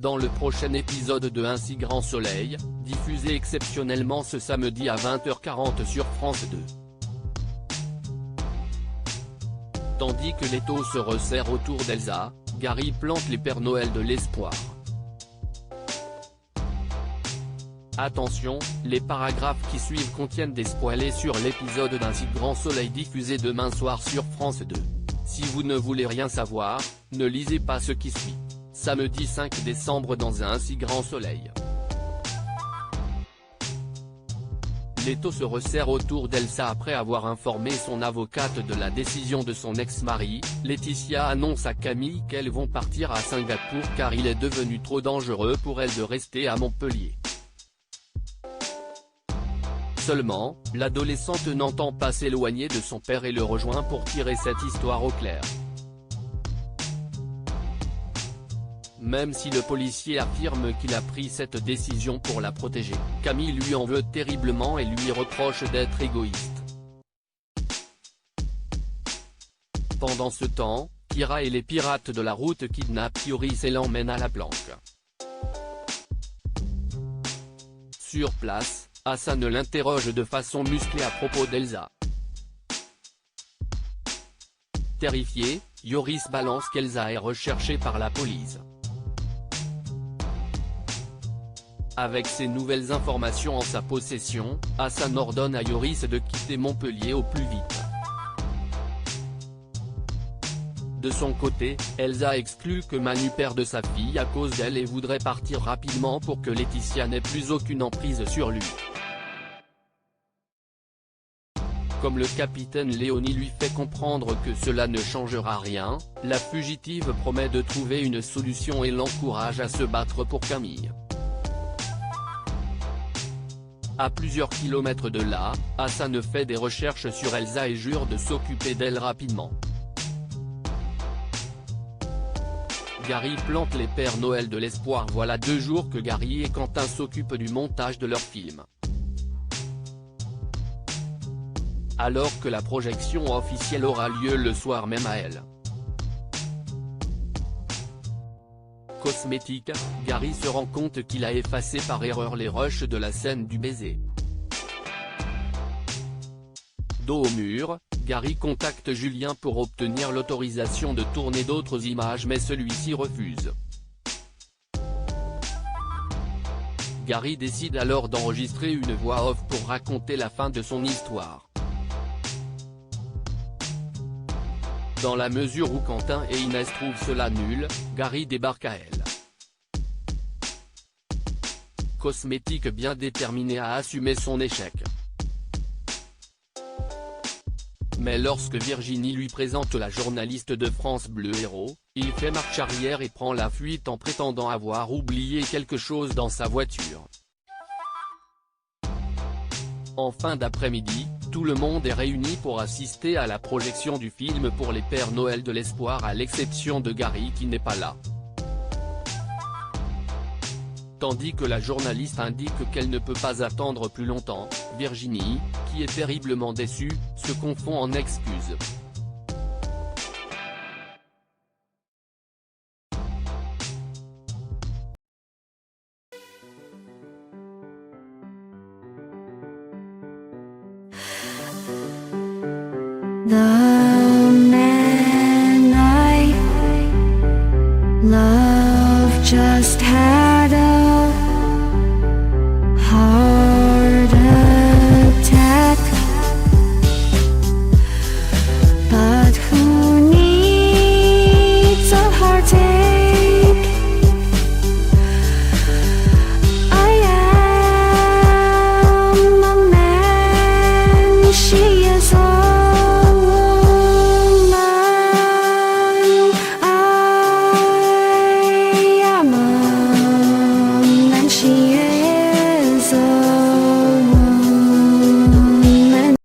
dans le prochain épisode de Un si grand soleil, diffusé exceptionnellement ce samedi à 20h40 sur France 2. Tandis que l'étau se resserre autour d'Elsa, Gary plante les Pères Noël de l'espoir. Attention, les paragraphes qui suivent contiennent des spoilers sur l'épisode d'Un si grand soleil diffusé demain soir sur France 2. Si vous ne voulez rien savoir, ne lisez pas ce qui suit. Samedi 5 décembre dans Un si grand soleil. L'étau se resserre autour d'Elsa après avoir informé son avocate de la décision de son ex-mari. Laetitia annonce à Camille qu'elles vont partir à Singapour car il est devenu trop dangereux pour elle de rester à Montpellier. Seulement, l'adolescente n'entend pas s'éloigner de son père et le rejoint pour tirer cette histoire au clair. Même si le policier affirme qu'il a pris cette décision pour la protéger, Camille lui en veut terriblement et lui reproche d'être égoïste. Pendant ce temps, Kira et les pirates de la route kidnappent Yoris et l'emmènent à la planque. Sur place, Hassan l'interroge de façon musclée à propos d'Elsa. Terrifié, Yoris balance qu'Elsa est recherchée par la police. Avec ces nouvelles informations en sa possession, Hassan ordonne à Yoris de quitter Montpellier au plus vite. De son côté, Elsa exclut que Manu perde sa fille à cause d'elle et voudrait partir rapidement pour que Laetitia n'ait plus aucune emprise sur lui. Comme le capitaine Léonie lui fait comprendre que cela ne changera rien, la fugitive promet de trouver une solution et l'encourage à se battre pour Camille. À plusieurs kilomètres de là, Hassan fait des recherches sur Elsa et jure de s'occuper d'elle rapidement. Gary plante les Pères Noël de l'espoir. Voilà 2 jours que Gary et Quentin s'occupent du montage de leur film. Alors que la projection officielle aura lieu le soir même à elle. Cosmétique, Gary se rend compte qu'il a effacé par erreur les rushs de la scène du baiser. Dos au mur, Gary contacte Julien pour obtenir l'autorisation de tourner d'autres images mais celui-ci refuse. Gary décide alors d'enregistrer une voix off pour raconter la fin de son histoire. Dans la mesure où Quentin et Inès trouvent cela nul, Gary débarque à elle. Cosmétique bien déterminé à assumer son échec. Mais lorsque Virginie lui présente la journaliste de France Bleu Héros, il fait marche arrière et prend la fuite en prétendant avoir oublié quelque chose dans sa voiture. En fin d'après-midi, tout le monde est réuni pour assister à la projection du film pour les Pères Noël de l'espoir à l'exception de Gary qui n'est pas là. Tandis que la journaliste indique qu'elle ne peut pas attendre plus longtemps, Virginie, qui est terriblement déçue, se confond en excuses. The